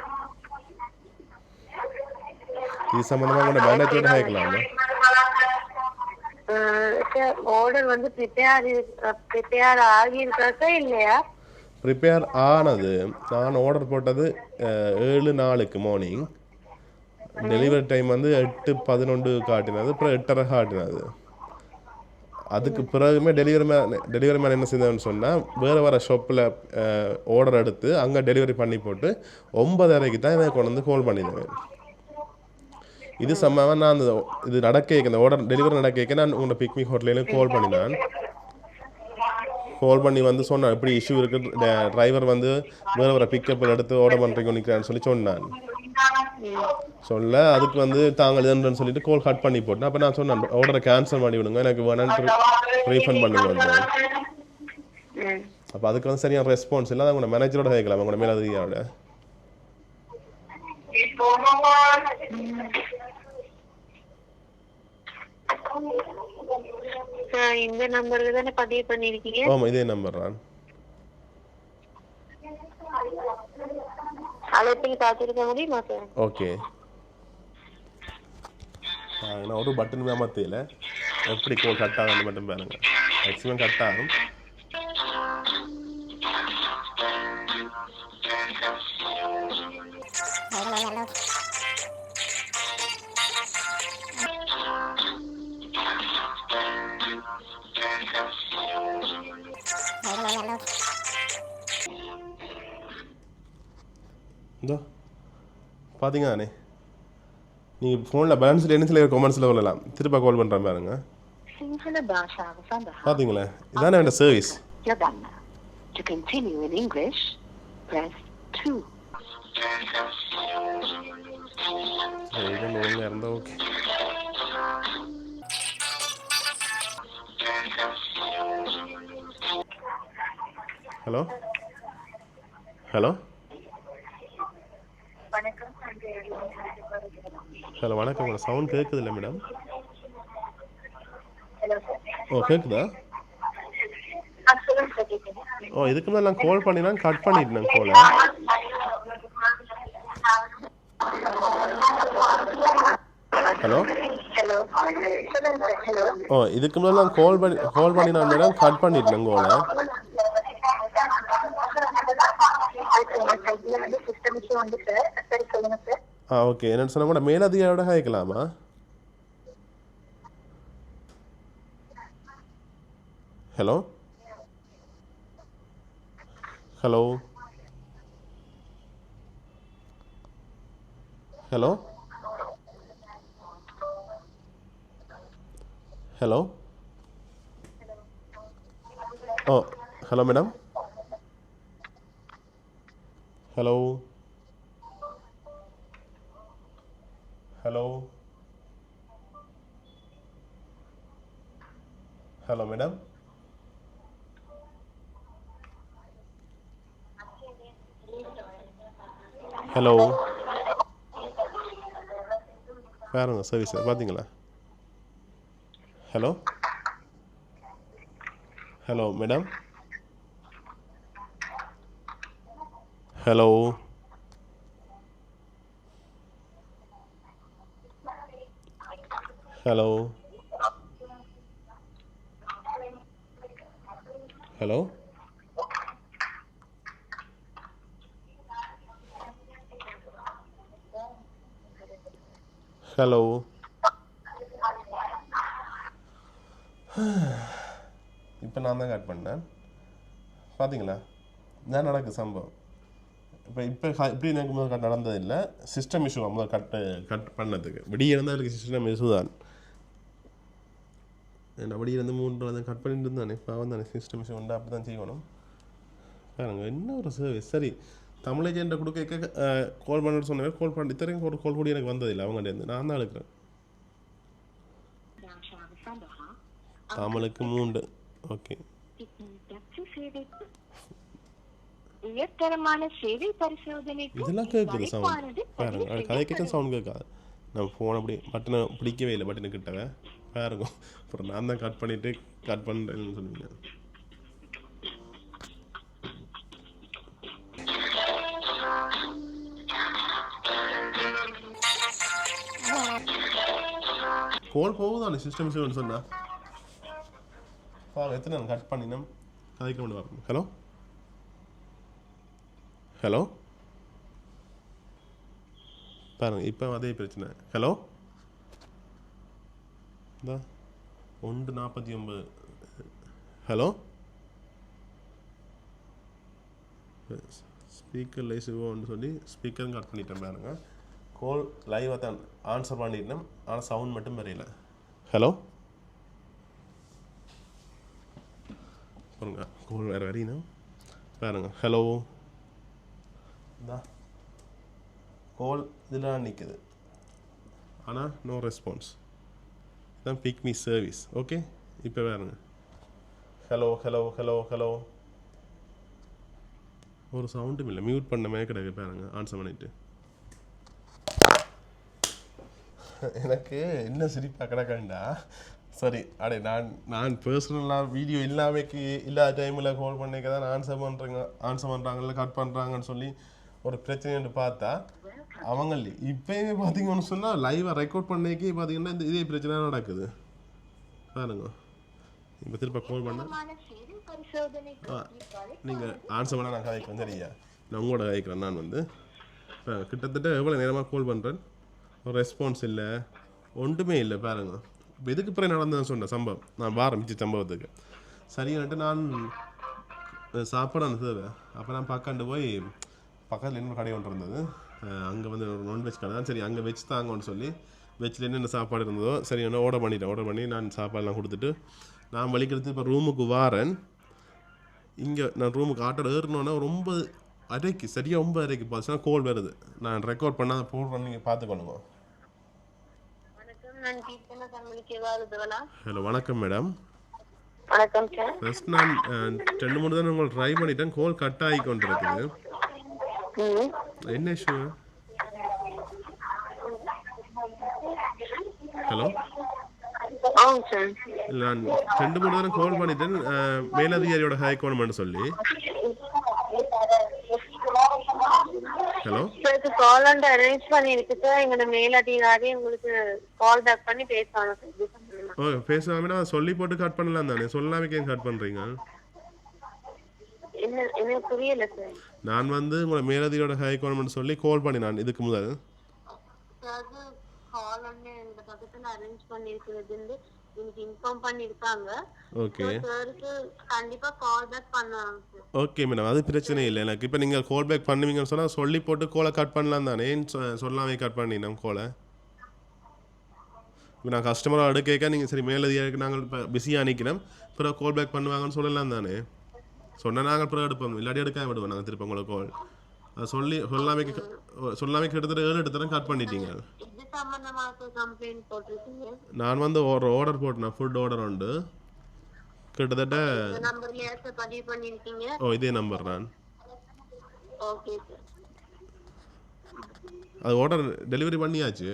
இது சம்மந்தமாக கூட மேனேஜரோட கேட்கலாமா? ஆர்டர் வந்து ப்ரிப்பேர் ஆகியிருக்கா இல்லையா? ப்ரிப்பேர் ஆனது நான் ஆர்டர் போட்டது 7:04 மார்னிங். டெலிவரி டைம் வந்து 8:11 காட்டினது, அப்புறம் 8:30 காட்டினது. அதுக்கு பிறகுமே டெலிவரி மேன் என்ன செய்தான்னு சொன்னால் வேறு ஷாப்பில் ஆர்டர் எடுத்து அங்கே டெலிவரி பண்ணி போட்டு 9:30 தான் இதை கொண்டு வந்து கால் பண்ணிடுவேன். இது சம்பவமாக நான் அந்த இது நடக்க இந்த ஆர்டர் டெலிவரி நடக்க நான் உங்களோட பிக்மி ஹோட்டலேருந்து கால் பண்ணினேன். கால் பண்ணி வந்து சொன்னேன் இப்படி இஷ்யூ இருக்குது, டிரைவர் வந்து வேறு பிக்கப்பில் எடுத்து ஆர்டர் பண்ணுறீங்க நிற்கிறான்னு சொல்லி சொன்னான். சொல்ல அதுக்கு வந்து தாங்கள் இதுன்னு சொல்லிட்டு கோல் கட் பண்ணி போட்டேன். அப்போ நான் சொன்னேன் ஆர்டரை கேன்சல் பண்ணி விடுங்க, எனக்கு வேணான்னு ரீஃபண்ட் பண்ணுங்க. அப்போ அதுக்கு வந்து சரியான ரெஸ்பான்ஸ் இல்லை. உங்களோட மேனேஜரோட கேட்கலாம், உங்களோட மேலதிகாரியோட. இந்த நம்பருக்கு தானே பதிவு பண்ணிருக்கீங்க? ஆமாம் இதே நம்பர் தான். அழைப்பில் காத்திருக்க முடியுமா சார்? ஓகே நான் ஒரு பட்டன் ஏமாத்தையில் எப்படி கோல் கட் ஆகும்னு மட்டும் பாருங்க. மேக்ஸிமம் கட் ஆகும். இதோ பார்த்தீங்க தானே நீங்கள் ஃபோனில் பேலன்ஸில் என்ன சில கமெண்ட்ஸில் வரலாம். திருப்ப கால் பண்ணுறேன் பாருங்க. பார்த்தீங்களா இதானே என்னோட service. To continue in English, press 2. இருந்தால் ஓகே. ஹலோ ஹலோ ஹலோ வணக்கம் உங்களோட சவுண்ட் கேட்குது இல்லை மேடம்? ஓ கேட்குதா? ஓ இதுக்கு மேலே நான் கால் பண்ணினா கட் பண்ணிட்டேன் கோலை. ஹலோ ஓ இதுக்கு மேலே நான் கால் பண்ணினா மேடம் கட் பண்ணிட்டேன் கோலை. ஓகே என்னென்னு சொன்னால் கூட மேலதிகாரோட கேட்கலாமா? Hello hello hello hello oh hello madam hello hello hello madam hello பாருங்க சர்வீஸ் பார்த்தீங்களா? Hello hello madam hello hello hello hello இப்போ நான் தான் கட் பண்ணேன் பார்த்தீங்களா? இதான் நடக்குது சம்பவம். இப்போ இப்படி எனக்கு முதல் நடந்ததில்லை. சிஸ்டம் இஷ்யூ முதல் கட் பண்ணதுக்கு விடிய இருந்தால் எனக்கு சிஸ்டம் இஷ்யூ தான். அப்படி இருந்து 3 அதை கட் பண்ணிட்டு இருந்தானே பாவம் தானே. சிஸ்டம் இஷ்யூ உண்டு அப்படி தான் செய்யணும். பாருங்க என்ன ஒரு சர்வீஸ். சரி தமிழ் ஏஜென்ட்டை கொடுக்க கால் பண்ணிட்டு சொன்னேன். கால் பண்ணி இத்தனைக்கும் ஒரு கால் கூட எனக்கு வந்ததில்லை அவங்கள்டேருந்து. நான் தான் எடுக்கிறேன். தமிழுக்கு 3 ஓகே. இதெல்லாம் கேட்குது சவுண்ட் பாருங்க. கதை கேட்க சவுண்ட் கேட்காது. நான் ஃபோன் அப்படி பட்டனை பிடிக்கவே இல்லை. பட்டனை கிட்டவே பாருங்க. அப்புறம் நான் தான் கட் பண்ணிவிட்டு கட் பண்ணுறேன்னு சொன்னீங்க. கோல் போகுதானே சிஸ்டம் இஷ்யூன்னு சொன்னா எத்தனை நான் கட் பண்ணினேன் கதைக்க கொண்டு வரணும். ஹலோ ஹலோ பாருங்க இப்போ அதே பிரச்சனை. ஹலோ இந்த 1:49 ஹலோ ஸ்பீக்கர் லைஸுவோன்னு சொல்லி ஸ்பீக்கரும் கட் பண்ணிட்டேன் பாருங்க. கோல் லைவாக தான் ஆன்சர் பண்ணிட்டேன். ஆனால் சவுண்ட் மட்டும் வரையில. ஹலோ பாருங்க கோல் வேறு வரையணும் பாருங்க. ஹலோ இந்த கோல் இதில் நிற்குது ஆனால் நோ ரெஸ்பான்ஸ். இதுதான் பிக் மீ சர்வீஸ். ஓகே இப்போ பாருங்க. ஹலோ ஹலோ ஹலோ ஹலோ ஒரு சவுண்டும் இல்லை. மியூட் பண்ண மாதிரி கிடையாது பாருங்க. ஆன்சர் பண்ணிவிட்டு எனக்கு என்ன சிரிப்பாக கிடக்கண்டா. சரி அடே நான் பர்சனலாக வீடியோ இல்லாத டைமில் கால் பண்ணிக்க தான் ஆன்சர் பண்ணுறாங்கல்ல கட் பண்ணுறாங்கன்னு சொல்லி ஒரு பிரச்சனைன்னு பார்த்தா அவங்க இப்போயுமே பார்த்தீங்கன்னு சொன்னால் லைவாக ரெக்கார்ட் பண்ணிக்கே பார்த்தீங்கன்னா இதே பிரச்சனை நடக்குது பாருங்க. இப்போ திரும்ப கால் பண்ண நீங்கள் ஆன்சர் பண்ணால் நான் கதைக்கிறேன். சரியா நான் உங்களோட கதைக்கிறேன். நான் வந்து கிட்டத்தட்ட எவ்வளோ நேரமாக கால் பண்ணுறேன். ஒரு ரெஸ்பான்ஸ் இல்லை ஒன்றுமே இல்லை பாருங்க. இப்போ எதுக்கு பிறகு நடந்ததுன்னு சொன்னேன் சம்பவம். நான் ஆரம்பிச்ச சம்பவத்துக்கு சரின்னுட்டு நான் சாப்பாடு அந்த தேவை. அப்போ நான் பார்க்காண்டு போய் பக்கத்தில் இன்னொரு கடை ஒன்று இருந்தது. அங்கே வந்து ஒரு நான்வெஜ் கடை தான். சரி அங்கே வெஜ் தாங்கன்னு சொல்லி வெஜ்ஜில் என்னென்ன சாப்பாடு இருந்ததோ சரி என்ன ஆர்டர் பண்ணி நான் சாப்பாடெலாம் கொடுத்துட்டு நான் வலிக்கிறது இப்போ ரூமுக்கு வாரேன். இங்கே நான் ரூமுக்கு ஆட்டோட ஏறினோன்னா ரொம்ப அரைக்கு சரியாக 9 அரைக்கு பார்த்துச்சுன்னா கோல் வருது. நான் ரெக்கார்ட் பண்ணால் போடுறேன். நீங்கள் பார்த்துக்கணுங்க. ஹலோ வணக்கம் மேடம். வணக்கம் சார். ஃபர்ஸ்ட் நான் 2-3 தான் உங்களுக்கு ட்ரை பண்ணிட்டேன், கால் கட் ஆகி கொண்டு இருக்குது. ம். என்ன இஷ்யூ? ஹலோ, ஆமாம் சார். நான் 2-3 தடவை கால் பண்ணிட்டேன், மேலதிகாரியோட ஹைகோர்மெண்ட் சொல்லி. ஹலோ சார், கால் வந்து அரேஞ்ச் பண்ணிருக்கு சார். எங்களோட மேலதிகாரி உங்களுக்கு கால் பேக் பண்ணி பேசுவாங்க சார். இது சம்பந்தமா. ஓ, பேசாமனா சொல்லி போட்டு கட் பண்ணலாம் தானே, சொல்லாம ஏன் கட் பண்றீங்க? என்ன எனக்கு புரியல சார். நான் வந்து உங்களை மேலதிகாரியோட ஹைகோர்மெண்ட் சொல்லி கால் பண்ணினான் இதுக்கு முதல். சார், கால் வந்து எங்க பக்கத்துல அரேஞ்ச் பண்ணிருக்கிறது வந்து எனக்கு இன்ஃபார்ம் பண்ணிருக்காங்க. ஓகே சாருக்கு கண்டிப்பா கால் பேக் பண்ணுவாங்க சார். ஓகே மேடம், அது பிரச்சனை இல்லை எனக்கு. இப்போ நீங்கள் கால் பேக் பண்ணுவீங்கன்னு சொன்னால் சொல்லி போட்டு கோலை கட் பண்ணலாம் தானே, ஏன் சொல்லாமே கட் பண்ணினோம் கோலை? இப்போ நான் கஸ்டமராக அடுக்க நீங்கள் சரி மேலதிகாரிக்கு நாங்கள் இப்போ பிஸியாக அனுப்பினோம், பிறகு கால் பேக் பண்ணுவாங்கன்னு சொல்லலாம் தானே. சொன்னால் நாங்கள் பிறகு எடுப்போம், இல்லாட்டி எடுக்காம விடுவோம் நாங்கள் திருப்பி உங்களை கால். அது சொல்லாமே கிட்டத்தட்ட 7 இடத்துல கட் பண்ணிட்டீங்க. இது சம்பந்தமா கம்ப்ளைண்ட் போட்டிருக்கீங்க? நான் வந்து ஒரு ஆர்டர் போட்டேன், ஃபுட் ஆர்டர் உண்டு கிட்டத்தட்ட. இந்த நம்பர்லயா சார் பதிவு பண்ணிருக்கீங்க? ஓ, இதே நம்பர் நான். Okay sir. அது ஆர்டர் டெலிவரி பண்ணியாச்சு,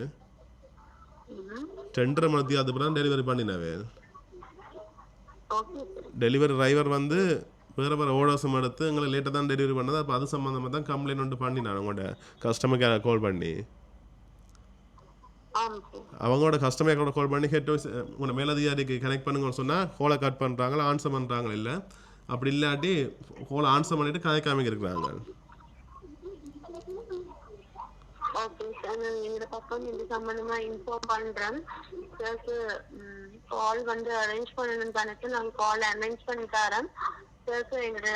2:30 மணிக்கு அதுக்கப்புறம் டெலிவரி பண்ணினாவே. Okay sir. டெலிவரி டிரைவர் வந்து வேறு ஆர்டர்ஸும் எடுத்து எங்களை லேட்டாக தான் டெலிவரி பண்ணது. அப்போ அது சம்மந்தமாக தான் கம்ப்ளைண்ட் ஒன்று பண்ணினான் உங்களோட கஸ்டமர் கேர் கால் பண்ணி. ஆமாம் சார். அவங்களோட கஸ்டமர் கேரோட கால் பண்ணி ஹெட் வாய்ஸ் உங்களோட மேலதிகாரிக்கு கனெக்ட் பண்ணுங்கன்னு சொன்னால் கோலை கட் பண்ணுறாங்களா ஆன்சர் பண்ணுறாங்களா இல்லை, அப்படி இல்லாட்டி கோலை ஆன்சர் பண்ணிவிட்டு கதைக்காம இருக்கிறாங்க. ஓகே சார், நான் எங்க பக்கம் இந்த சம்பந்தமா இன்ஃபார்ம் பண்றேன் சாருக்கு. கால் வந்து அரேஞ்ச் பண்ணணும் தானே, நாங்க கால் அரேஞ்ச் பண்ணி தரேன் சாருக்கு. எங்களோட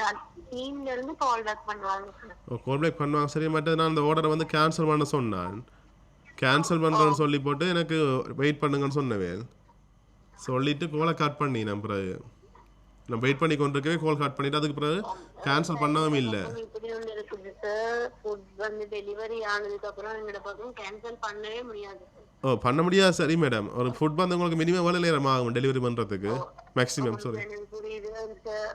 டீம்ல இருந்து கால் பேக் பண்ணுவாங்க சார். கால் பேக் பண்ணுவாங்க சரி. மட்டும் நான் அந்த ஆர்டரை வந்து கேன்சல் பண்ண சொன்னான், கேன்சல் பண்ணுறேன்னு சொல்லி போட்டு எனக்கு வெயிட் பண்ணுங்கன்னு சொன்னவே சொல்லிவிட்டு கோலை கட் பண்ணி நான் பிறகு நான் வெயிட் பண்ணி கொண்டிருக்கவே கால் கட் பண்ணிவிட்டு அதுக்கு பிறகு கேன்சல் பண்ணவும் இல்லை. இப்படி ஒன்று இருக்குது சார், ஃபுட் வந்து டெலிவரி ஆனதுக்கு அப்புறம் எங்களோட பக்கம் கேன்சல் பண்ணவே முடியாது சார். ஓ, பண்ண முடியாது சரி மேடம். ஒரு ஃபுட் வந்து உங்களுக்கு மினிமம் எவ்வளோ நேரம் ஆகும் டெலிவரி பண்ணுறதுக்கு மேக்ஸிமம்? சாரி, எனக்கு புரியுது சார்.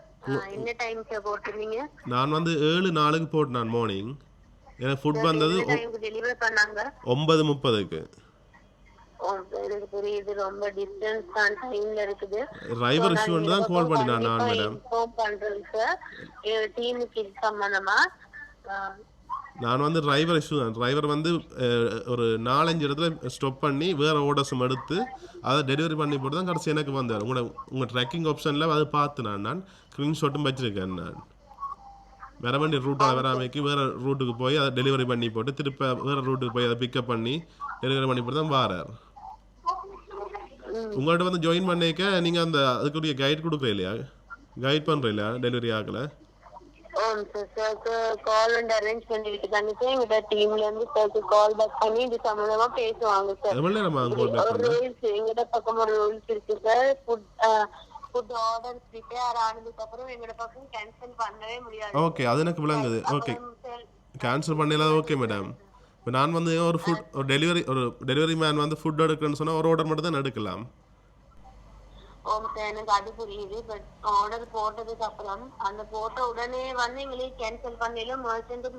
என்ன டைம் சார் போட்டிருந்தீங்க? நான் வந்து 7 நாளுக்கு போட்டேன் மார்னிங். எனக்கு ஃபுட் வந்தது டெலிவரி பண்ணாங்க 9:30க்கு. எனக்கு புரியுது, ரொம்ப டிஸ்டன்ஸ் தான் டைம்ல இருக்குது. டிரைவர் இஷ்யூ தான் கால் பண்ணினான் நான் மேடம். இன்ஃபார்ம் பண்றேன் சார் டீமுக்கு இது சம்பந்தமா. நான் வந்து டிரைவர் இஷ்யூ தான். டிரைவர் வந்து ஒரு 4-5 இடத்துல ஸ்டாப் பண்ணி வேறு ஆர்டர்ஸும் எடுத்து அதை டெலிவரி பண்ணி போட்டு தான் கடைசி எனக்கு வந்தார். உங்கள் ட்ராக்கிங் ஆப்ஷனில் அதை பார்த்து நான் ஸ்க்ரீன்ஷாட்டும் வச்சுருக்கேன். நான் வேறு வண்டி ரூட்டாக வராமைக்கு வேறு ரூட்டுக்கு போய் அதை டெலிவரி பண்ணி போட்டு திருப்ப வேறு ரூட்டுக்கு போய் அதை பிக்கப் பண்ணி டெலிவரி பண்ணி போட்டு தான் வாரார். உங்கள்கிட்ட வந்து ஜாயின் பண்ணிக்க நீங்கள் அந்த அதுக்குரிய கைட் கொடுக்குற இல்லையா, கைட் பண்ணுற இல்லையா டெலிவரி ஆகலை? கால் வந்து அரேஞ்ச் பண்ணிட்டு தானே சார் எங்க டீம்ல இருந்து சாருக்கு கால் பேக் பண்ணி இது சம்பந்தமா பேசுவாங்க சார். எவ்வளோ நேரமா கால் பேக் பண்ண? ரூல்ஸ் எங்கட பக்கம் ஒரு ரூல்ஸ் இருக்கு சார். ஃபுட் ஆர்டர் ப்ரிப்பேர் ஆனதுக்கு அப்புறம் எங்கட பக்கம் கேன்சல் பண்ணவே முடியாது. ஓகே, அது எனக்கு விளங்குது. ஓகே, கேன்சல் பண்ணலாம். ஓகே மேடம், இப்போ நான் வந்து ஒரு டெலிவரி மேன் வந்து ஃபுட் எடுக்கிறேன்னு சொன்னால் ஒரு ஆர்டர் மட்டும் தான் எடுக்கலாம். எனக்கு அது புரியுது. பட் ஆர்டர் போட்டதுக்கு அப்புறம் அந்த போட்ட உடனே வந்து எங்களுக்கு கேன்சல் பண்ணல மர்ச்சன்ட்டுக்கு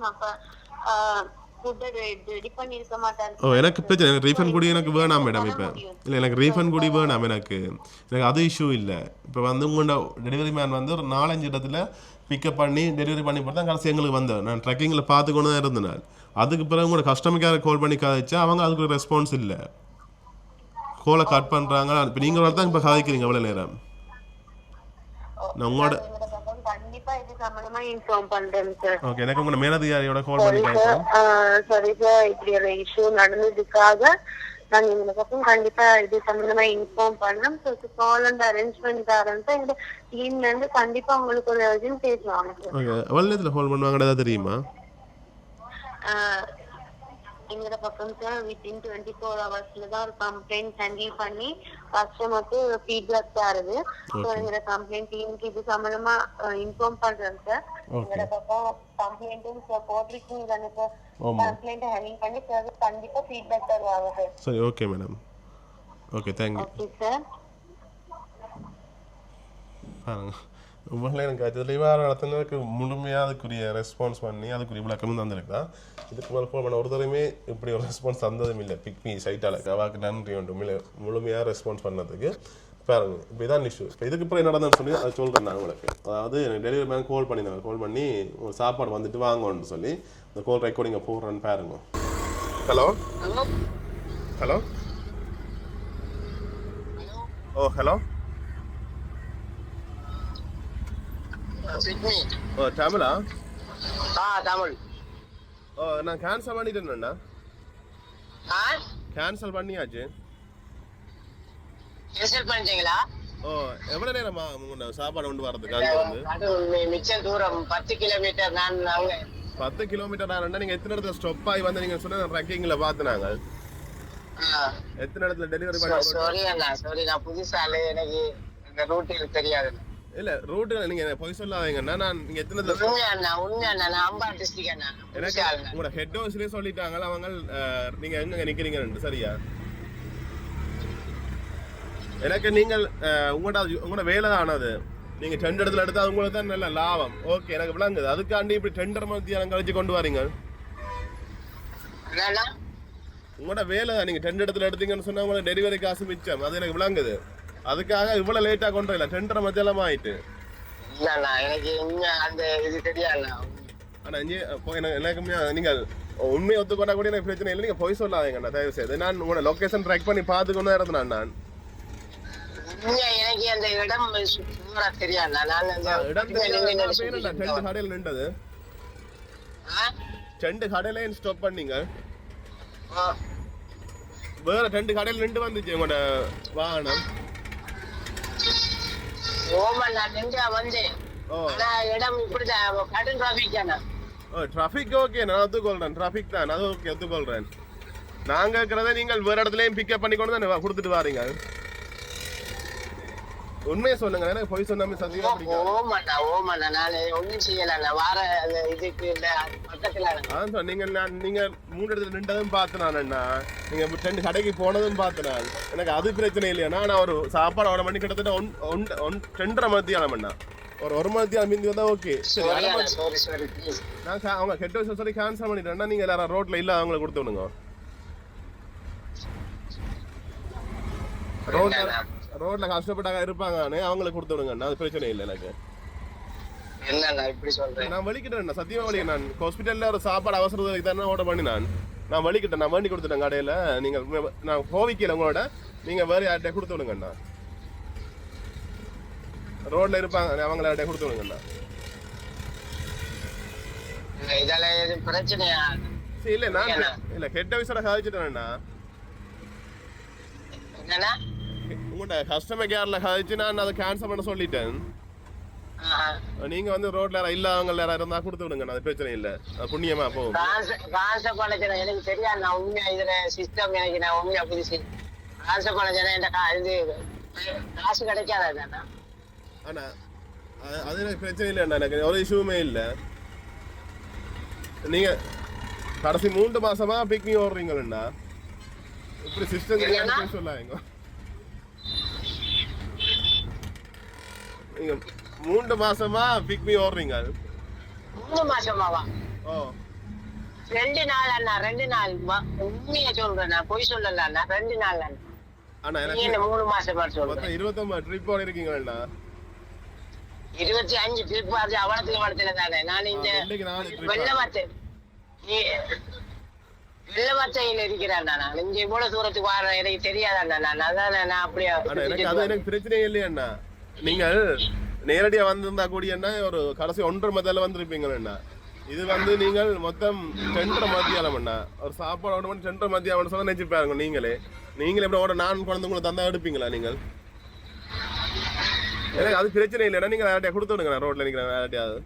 ஃபுட்டை ரெடி பண்ணிருக்க மாட்டாரு. ஓ, எனக்கு பிரச்சனை, எனக்கு ரீஃபண்ட் கூடி எனக்கு வேணாம் மேடம். இப்போ இல்லை, எனக்கு ரீஃபண்ட் கூடி வேணாம். எனக்கு அது இஷ்யூ இல்லை. இப்போ வந்து உங்களோட டெலிவரி மேன் வந்து ஒரு 4-5 இடத்துல பிக்கப் பண்ணி டெலிவரி பண்ணி போட்டு தான் கடைசி எங்களுக்கு வந்தேன். நான் ட்ரெக்கிங்கில் பார்த்து கொண்டு தான் இருந்தேன். அதுக்கு பிறகு உங்களோட கஸ்டமர் கேர் கால் பண்ணி கதைச்சா அவங்க அதுக்கு ரெஸ்பான்ஸ் இல்லை, கோலை கட் பண்ணுறாங்க. இப்போ நீங்கள் தான் இப்போ கதைக்கிறீங்க அவ்வளோ நேரம். நான் உங்களோட கண்டிப்பா இது சம்பந்தமா இன்ஃபார்ம் பண்றேன் சார். ஓகே, எனக்கு உங்களோட மேலதிகாரியோட கால் பண்ணி கேட்குறேன். சரி சார், இப்படி ஒரு இஷ்யூ நடந்ததுக்காக நாங்க எங்க பக்கம் கண்டிப்பா இது சம்பந்தமா இன்ஃபார்ம் பண்றோம். கால் அண்ட் அரேஞ்ச்மெண்ட் தரேன் சார். எங்க டீம்ல இருந்து கண்டிப்பா உங்களுக்கு ஒரு அர்ஜென்ட் பேசுவாங்க சார். ஓகே, எவ்வளோ நேரத்தில் கால் பண்ணுவாங்க ஏதாவது தெரியுமா? எங்கட பக்கம் சார் வித்தின் 24 ஹவர்ஸ்ல தான் ஒரு கம்ப்ளைண்ட் ஹேண்டில் பண்ணி கஸ்டமருக்கு ஃபீட்பேக் தருது. ஸோ எங்கட கம்ப்ளைண்ட் டீமுக்கு இது சம்பந்தமா இன்ஃபார்ம் பண்றேன் சார். எங்கட பக்கம் கம்ப்ளைண்ட்டும் போட்டிருக்கீங்க தானே சார், கம்ப்ளைண்ட் ஹேண்டில் பண்ணி சார் கண்டிப்பா ஃபீட்பேக் தருவாங்க சார். சரி, okay madam. Okay, thank you. Okay sir. பாருங்க இவ்வளோ எனக்கு தெளிவாக நடத்தினதுக்கு முழுமையாக அதுக்குரிய ரெஸ்பான்ஸ் பண்ணி அதுக்குரிய விளக்கமும் தந்திருக்கா. இதுக்கு மேலே ஃபோன் பண்ண ஒருத்தரையுமே இப்படி ஒரு ரெஸ்பான்ஸ் தந்ததும் இல்லை. பிக்மி சைட்டால் அவாக்கு நன்றி உண்டு முழுமையாக ரெஸ்பான்ஸ் பண்ணதுக்கு. பாருங்க இப்போ இதான் இஷ்யூ. இப்போ இதுக்கு அப்புறம் என்ன நடந்ததுன்னு சொல்லி அதை சொல்கிறேன் நான் உங்களுக்கு. அதாவது எனக்கு டெலிவரி மேன் கால் பண்ணியிருந்தாங்க. கால் பண்ணி ஒரு சாப்பாடு வந்துட்டு வாங்கணும்னு சொல்லி இந்த கால் ரெக்கார்டிங்கை போடுறேன்னு பாருங்க. ஹலோ ஹலோ ஓ ஹலோ ஓ தமிழா? தமிழ். ஓ நான் கேன்சல் பண்ணிட்டேன்ண்ணா. கேன்சல் பண்ணியாச்சு. கேன்சல் பண்ணிட்டீங்களா? ஓ எவ்வளோ நேரமா உங்களோட சாப்பாடு கொண்டு வரதுக்கு? அங்கே வந்து அது மிச்சம் தூரம் 10 கிலோமீட்டர். நான் 10 கிலோமீட்டர் நான் நீங்கள் எத்தனை இடத்துல ஸ்டாப் ஆகி வந்து நீங்கள் சொன்ன ட்ரக்கிங்கில் பார்த்துனாங்க. எத்தனை இடத்துல டெலிவரி பண்ணி? சாரி அண்ணா, சாரி, நான் புதுசால எனக்கு இந்த ரூட்டில் தெரியாது. இல்ல ரூட்ல நீங்க போய் சொல்லாதீங்கண்ணா. நான் நீங்க எத்தனை உண்மை அண்ணா, நான் அம்பாள் டிஸ்ட்ரிக்ட் அண்ணா. எனக்கு உங்களோட ஹெட் ஹவுஸ்லயே சொல்லிட்டாங்க அவங்க நீங்க எங்க நிக்கிறீங்கன்னு. சரியா? எனக்கு நீங்கள் உங்களோட வேலை தானது. நீங்க டெண்டர் இடத்துல எடுத்தா உங்களுக்கு தான் நல்ல லாபம். ஓகே எனக்கு விளங்குது. அதுக்காண்டி இப்படி டெண்டர் மத்தியானம் கழிச்சு கொண்டு வரீங்க. உங்களோட வேலை தான். நீங்க டெண்டர் இடத்துல எடுத்தீங்கன்னு சொன்னா உங்களோட டெலிவரி காசு மிச்சம். அது எனக்கு விளங்குது. அதுக்காக இவ்வளவு லேட்டா கொண்டு வரல. டெண்டர் மத்தியானம் ஆயிட்டு. எனக்கு அந்த இது தெரியாது. ஆனா எனக்கு நீங்கள் உண்மையை ஒத்துக்கொண்டா கூட எனக்கு பிரச்சனை இல்லை. நீங்க போய் சொல்லாதீங்கண்ணா தயவு செய்து. நான் உங்களோட லொகேஷன் ட்ராக் பண்ணி பார்த்துக்கொண்டு தான் இருந்தேன். நான் எனக்கு அந்த இடம் தெரியாது. கடையில் நின்றது 2 கடையில ஸ்டாப் பண்ணீங்க. வேற 2 கடையில் நின்று வந்துச்சு உங்களோட வாகனம். டிராபிக் ஓகே நான் ஒத்துக்கொள்றேன். டிராபிக் தான் அது ஓகே ஒத்துக்கொள்றேன். நான் கேட்கறத நீங்கள் வேற இடத்துலயும் பிக்கப் பண்ணி கொண்டு தான் கொடுத்துட்டு வாரீங்க. உண்மையை சொல்லுங்க. எனக்கு போய் சொன்னாமே சத்தியமா நீங்க 3 இடத்துல நின்றதும் பார்த்தேனா? நீங்க 2 கடைக்கு போனதும் பார்த்தேன். எனக்கு அது பிரச்சனை இல்லையா? நான் ஒரு சாப்பாடு ஆர்டர் பண்ணி கிட்டத்தட்ட 2:30 மத்தியானம் ஒரு 1 மத்தியானம் மீந்தி வந்தா ஓகே. நான் அவங்க ஹெட் ஹவுஸ் சொல்லி கேன்சல் பண்ணிட்டேன்னா நீங்க எல்லாரும் ரோட்ல இல்ல அவங்களை கொடுத்து விடுங்க. ரோட்ல கஷ்டப்பட்டாங்க இருப்பாங்க அவங்களுக்கு கொடுத்து விடுங்க. அது பிரச்சனை இல்லை எனக்கு. நான் வலிக்கிட்டேன் சத்தியமா வலிக்க. நான் ஹாஸ்பிட்டல்ல ஒரு சாப்பாடு அவசரத்துக்கு தானே ஆர்டர் பண்ணி நான் வலிக்கிட்டேன். நான் வேண்டி கொடுத்துட்டேன் கடையில. நீங்க நான் கோவிக்கல உங்களோட. நீங்க வேற யார்கிட்ட கொடுத்து விடுங்கண்ணா. ரோட்ல இருப்பாங்க அவங்கள யார்கிட்ட கொடுத்து விடுங்கண்ணா. இல்ல நான் இல்ல ஹெட் ஆஃபீஸோட கழிச்சிட்டேன்ண்ணா. உங்கள்கிட்ட கஸ்டமர் கேர்ல கழிச்சு நான் அதை கேன்சல் பண்ண சொல்லிட்டேன். நீங்க வந்து ரோட்ல இல்லாதவங்க யாராவது இருந்தா கொடுத்து விடுங்க. அது பிரச்சனை இல்ல. புண்ணியமா போகும். எனக்கு தெரியாது. நான் உண்மையா இதுல சிஸ்டம் எனக்கு நான் உண்மையா புதுசு காசு கிடைக்காது. ஆனா அது எனக்கு பிரச்சனை இல்லைண்ணா. எனக்கு ஒரு இஷ்யூமே இல்ல. நீங்க கடைசி 3 மாசமா பிக்மி ஓடுறீங்களா? இப்படி சிஸ்டம் சொல்லாங்க. நீங்க 3 மாசமா பிக்மி ஓடுறீங்க. 3 மாசமாவா? ஓ 2 நாள் அண்ணா. 2 நாள் உண்மையா சொல்றேன். நான் போய் சொல்லல அண்ணா. 2 நாள் அண்ணா. ஆனா எனக்கு 3 மாசமா சொல்றேன். 29 ட்ரிப் ஓடி இருக்கீங்களா? 25 ட்ரிப் அது அவளத்துல வளத்துல தானே. நான் இந்த வெள்ளமத்தையில இருக்கிறேன். நான் இங்க இவ்வளவு தூரத்துக்கு வர எனக்கு தெரியாதண்ணா. நான் அதான் நான் அப்படியே எனக்கு பிரச்சனை இல்லையா? நீங்கள் நேரடியா வந்திருந்தா கூடியன்னா ஒரு கடைசி 1:30 மத்தியில வந்திருப்பீங்கண்ணா. இது வந்து நீங்கள் மொத்தம் 2:30 மத்தியானம் அண்ணா. ஒரு சாப்பாடு ஆர்டர் பண்ணி 2:30 மத்தியானம் சொன்னா நினைச்சுப்பாருங்க. நீங்களே எப்படி ஓட நான் குழந்தை உங்களை தந்தா எடுப்பீங்களா நீங்கள்? எனக்கு அது பிரச்சனை இல்லைன்னா நீங்கள் யார்ட்டையா கொடுத்து விடுங்க. நான் ரோட்ல நிற்கிறேன் யார்ட்டையாவது.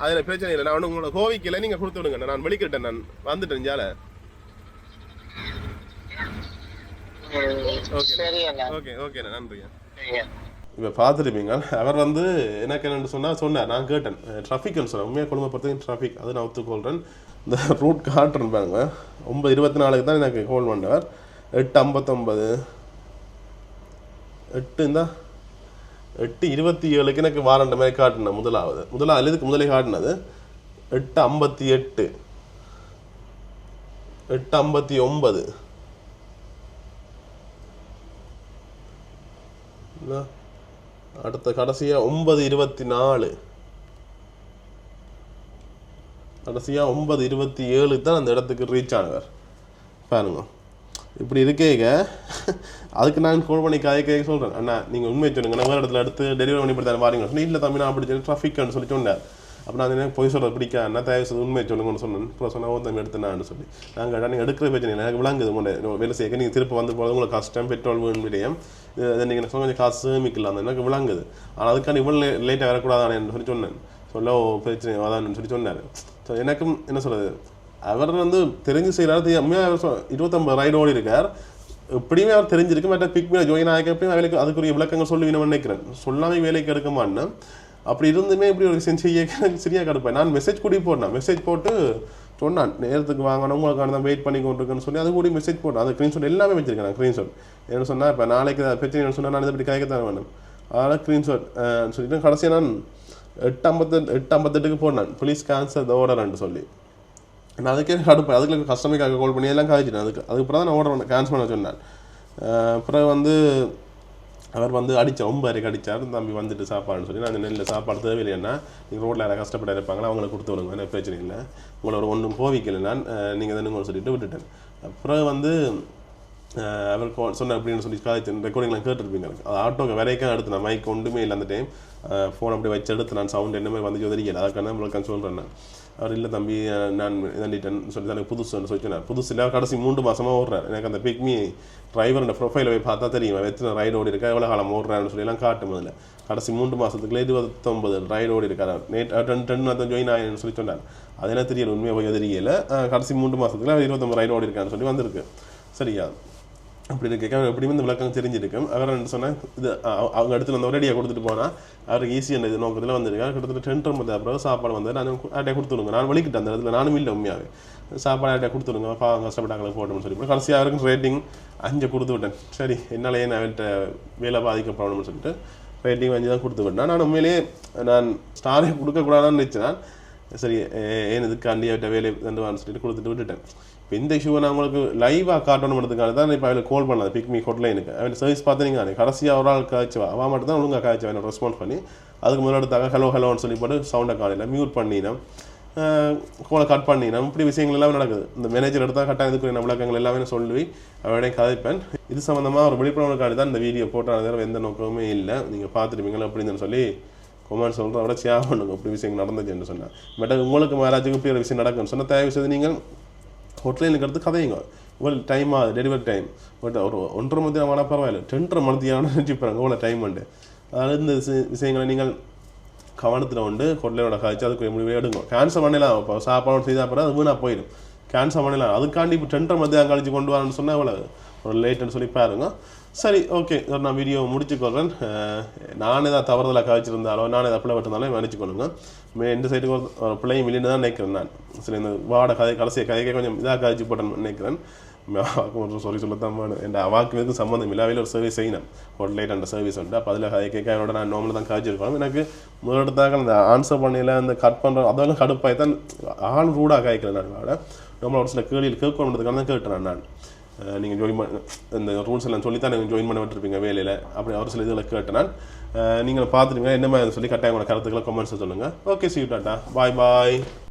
அதுல பிரச்சனை இல்லை. நான் ஒன்று உங்களோட கோவிக்கல நீங்க கொடுத்து விடுங்க. நான் வெளிக்கிட்டேன். நான் வந்துட்டேன் ஜால. ஓகே ஓகேண்ணா நன்றிங்க. இப்போ பார்த்துருப்பீங்க. அவர் வந்து எனக்கு என்னென்னு சொன்னார். நான் கேட்டேன் ட்ராஃபிக்னு சொன்னேன். உண்மையாக குடும்ப பொறுத்தவரைக்கும் ட்ராஃபிக் அது நான் ஒத்துக்கொள்கிறேன். இந்த ரூட் காட்டுறேன் பாருங்க. 9:24 தான் எனக்கு கால் பண்ணவர். 8:59 8 இருந்தா 8:27 எனக்கு வாரண்ட மாதிரி காட்டினேன் முதலாவது இதுக்கு முதலே காட்டினது 8:58 8:59 அடுத்த கடைசியா 9:24 கடைசியா 9:27 தான் அந்த இடத்துக்கு ரீச் ஆனவர் பாருங்க. இப்படி இருக்கேங்க அதுக்கு நான் ஃபோன் பண்ணி கேட்க சொல்கிறேன், அண்ணா நீங்கள் உண்மையை சொல்லுங்க, நான் வேறு இடத்துல எடுத்து டெலிவரி பண்ணி கொடுத்தாரு பாருங்க சொல்லி, இல்லை தம்பி நான் அப்படி சொல்லி ட்ராஃபிக்னு சொல்லி சொன்னார். அப்போ நான் எனக்கு பொய் சொல்கிறது பிடிக்கா, என்ன தயவு செய்து உண்மையை சொல்லுங்கன்னு சொன்னேன். இப்போ சொன்னால் தம்பி எடுத்துனான்னு சொல்லி நாங்கள் கேட்டால் நீங்கள் எடுக்கிற பிரச்சனை இல்லை, எனக்கு விளங்குது உங்களோட வேலை செய்ய நீங்கள் திருப்பி வந்து போகிறது உங்களுக்கு கஷ்டம், பெட்ரோல் வீண் விடயம், நீங்கள் சொன்ன கொஞ்சம் காசு சேமிக்கலாம் அந்த எனக்கு விளங்குது. ஆனால் அதுக்கான இவ்வளோ லேட்டாக வரக்கூடாதானு சொல்லி சொன்னேன். சொல்ல பிரச்சனை அதான்னு சொல்லி சொன்னார். ஸோ எனக்கும் என்ன சொல்கிறது, அவர் வந்து தெரிஞ்சு செய்கிறாரு. 25 ரைடு ஓடி இருக்கார், எப்படியுமே அவர் தெரிஞ்சிருக்கு. மற்ற பிக்மியில் ஜாயின் ஆகிக்க எப்படியும் வேலைக்கு அதுக்குரிய விளக்கங்கள் சொல்லுவீன்னு நினைக்கிறேன். சொல்லாமல் வேலைக்கு எடுக்க மாட்டேன். அப்படி இருந்துமே இப்படி ஒரு விஷயம் செய்ய சரியாக கிடப்பேன். நான் மெசேஜ் கூடி போட்டேன், மெசேஜ் போட்டு சொன்னான் நேரத்துக்கு வாங்கணும் உங்களுக்கான தான் வெயிட் பண்ணி கொண்டிருக்கேன்னு சொல்லி அது கூட மெசேஜ் போட்டேன். அது ஸ்க்ரீன்ஷாட் எல்லாமே வச்சிருக்கேன். நான் ஸ்க்ரீன்ஷாட் என்ன சொன்னால் இப்போ நாளைக்கு பிரச்சனை சொன்னால் நான் இதை இப்படி கேட்கத்தான் வேணும். அதனால் ஸ்க்ரீன்ஷாட் சொல்லிட்டு கடைசியாக நான் 8:58 போனேன், ப்ளீஸ் கேன்சல் த ஆர்டர்ன்னு சொல்லி. நான் அதுக்கே கடுப்பேன். அதுக்கு கஸ்டமருக்காக கால் பண்ணி எல்லாம் காய்ச்சிட்டேன். அதுக்கப்புறம் தான் நான் ஆர்டர் கேன்சல் பண்ண சொன்னேன். அப்புறம் வந்து அவர் வந்து அடித்தார், 9:30 அடித்தார், தம்பி வந்துட்டு சாப்பாடுன்னு சொல்லி. நான் நெல்லில் சாப்பாடு தேவையில்லைன்னா நீங்கள் ரோட்டில் யாராவது கஷ்டப்பட இருப்பாங்களா அவங்களுக்கு கொடுத்து விடுங்க, என்ன பிரச்சனை இல்லை, உங்களோட ஒன்றும் போவிக்கல நான் நீங்கள் தானே உங்களை சொல்லிட்டு விட்டுட்டேன். அப்புறம் வந்து அவர் சொன்னேன் அப்படின்னு சொல்லி காய்ச்சி ரெக்கார்டிங்லாம் கேட்டுருப்பீங்க. அது ஆட்டோக்கு வரைக்கும் எடுத்து நான் மைக் ஒன்றுமே இல்லை அந்த டைம், ஃபோன் அப்படி வச்சு எடுத்து நான் சவுண்ட் என்னமே வந்து தெரிவிக்கல. அதுக்கான உங்களுக்கு சொல்கிறேன் நான். அவர் இல்லை தம்பி நான் இதாண்டிட்டேன்னு சொல்லி எனக்கு புதுசுன்னு சொல்லி சொன்னார். புதுசு இல்லை, கடைசி 3 மாதமாக ஓடுறார். எனக்கு அந்த பிக்மி டிரைவரோட ப்ரொஃபைலை போய் பார்த்தா தெரியும் எத்தனை ரைடு ஓடி இருக்கா, எவ்வளோ காலம் ஓடுறான்னு சொல்லி எல்லாம் காட்டும். அதில் கடைசி 3 மாதத்துக்குள்ளே 29 ரைடு ஓடி இருக்கார். நேற்று 10 ஜாயின் ஆகின்னு சொல்லி சொன்னார். அதெல்லாம் தெரியல, உண்மையாக போய் தெரியல. கடைசி 3 மாதத்துக்குள்ள 29 ரைடு ஓடி இருக்கான்னு சொல்லி வந்திருக்கு. சரியா, அப்படி இருக்க எப்படியும் இந்த விளக்கம் தெரிஞ்சிருக்கும். அவர் என்ன சொன்னால் இது அவங்க இடத்துல வந்து ரெடியாக கொடுத்துட்டு போனால் அவருக்கு ஈஸியான இது நோக்கத்தில் வந்துருக்காரு. கிட்டத்தட்ட 10 அப்புறம் சாப்பாடு வந்து நான் ஆட்டையாக கொடுத்துருங்க. நான் வலிக்கிட்டேன் அந்த இடத்துல, நானும் இல்லை உண்மையாகவே சாப்பாடு ஆட்டையாக கொடுத்துருங்க, பாவம் கஷ்டப்பட்டாங்களே போட்டோம்னு சொல்லி கடைசியாக அவருக்கு ரேட்டிங் 5 கொடுத்து விட்டேன். சரி என்னால் ஏன் அவன்கிட்ட வேலை பாதிக்கப்படணும்னு சொல்லிட்டு ரேட்டிங் 5 தான் கொடுத்து விட்டேன். நான் உண்மையிலேயே நான் ஸ்டாரே கொடுக்கக்கூடாதான்னு நினச்சேன். சரி ஏன் இதுக்காண்டி அவர்கிட்ட வேலை தண்டுவான்னு சொல்லிட்டு கொடுத்துட்டு விட்டுட்டேன். இப்போ இந்த இஷ்யூவை நான் உங்களுக்கு லைவாக காட்டணும்ன்றதுக்காக தான் இப்போ அவளுக்கு கால் பண்ணது பிக்மி ஹோட்டலைனுக்கு. அவன் சர்வீஸ் பார்த்துனீங்க கடைசியாக ஒரு ஆள் காய்ச்சுவா, அவன் மட்டும் தான் ஒழுங்காக காய்ச்சி அவனை ரெஸ்பான்ஸ் பண்ணி அதுக்கு முன்னாடி ஹலோன்னு சொல்லி போட்டு சவுண்டை காலையில் மியூட் பண்ணினோம், கோலை கட் பண்ணினோம். இப்படி விஷயங்கள் எல்லாமே நடக்குது. இந்த மேனேஜர் எடுத்தால் கட்டாயம் இதுக்குரிய விளக்கங்கள் எல்லாமே சொல்லி அவனே கதைப்பேன். இது சம்மந்தமாக ஒரு விழிப்புணர்வுக்காண்டி தான் இந்த வீடியோ போட்டால் எந்த நோக்கமே இல்லை. நீங்கள் பார்த்துருப்பீங்களா அப்படின்னு சொல்லி கொமெண்ட் சொல்கிறத விட ஷேர் பண்ணுங்க இப்படி விஷயங்கள் நடந்துச்சுன்னு சொன்னேன். பட் உங்களுக்கு மேரேஜுக்கு இப்படி ஒரு விஷயம் நடக்குன்னு சொன்னால் தயவு செய்து நீங்கள் ஹோட்டலில் எடுத்து கதையுங்க. இவ்வளோ டைம் ஆகுது டெலிவரி டைம், பட் ஒரு 1:30 மணி ஆனால் பரவாயில்ல, 2:30 மணித்தியான நினச்சிப்பாங்க இவ்வளோ டைம் உண்டு. அதாவது இந்த விஷயங்களை நீங்கள் கவனத்தில் உண்டு ஹோட்டலோட காய்ச்சி அதுக்கு முடிவு எடுங்க. கேன்சல் பண்ணலாம், இப்போ சாப்பாடு செய்தால் அப்புறம் அது வீணாக போயிடும், கேன்சல் பண்ணலாம். அதுக்காண்டி இப்போ 2:30 மணி கழிச்சு கொண்டு வரணும்னு சொன்னால் இவ்வளோ ஒரு லேட்டுன்னு சொல்லி பாருங்க. சரி ஓகே, நான் வீடியோ முடிச்சுக்கொள்கிறேன். நான் ஏதாவது தவறுதலாக காய்ச்சிருந்தாலோ நான் ஏதாவது பிள்ளை விட்டுருந்தாலும் மன்னிச்சுக்கொள்ளுங்க. எந்த சைடுக்கு ஒரு பிள்ளையும் இல்லைன்னு தான் நினைக்கிறேன் நான். சரி இந்த வாட கடைசியை கதைக்க கொஞ்சம் இதாக காய்ச்சி போட்டேன்னு நினைக்கிறேன். சொல்லத்தான் என் அவாக்கு எதுக்கும் சம்மந்தம் இல்லை. அவையில் ஒரு சர்வீஸ் செய்யணும், ஒரு லேட் அந்த சர்வீஸ் உண்டு. அப்போ அதில் கதை கேட்க அவரோட நான் நார்மலாக தான் காய்ச்சிருக்கணும். எனக்கு முதலெடுத்தாக அந்த ஆன்சர் பண்ணல அந்த கட் பண்ணுற அதெல்லாம் கடுப்பாக தான் ஆள் ரூடாக காய்க்கிறேன். நான் விட நம்மளோட ஒரு சில கேள்வியில் கேட்கணுன்றதுக்காக தான் கேட்டேன் நான். நீங்கள் ஜாயின் பண்ண இந்த ரூல்ஸ் எல்லாம் சொல்லி தான் நீங்கள் ஜாயின் பண்ண விட்டுருப்பீங்க வேலையில், அப்படி ஒரு சில இதில் கேட்டேன். நீங்கள் பார்த்துருங்க என்ன மாதிரி சொல்லி கட்டாயம் கருத்துக்களை கமெண்ட்ஸை சொல்லுங்கள். Okay, see you, tata, bye bye.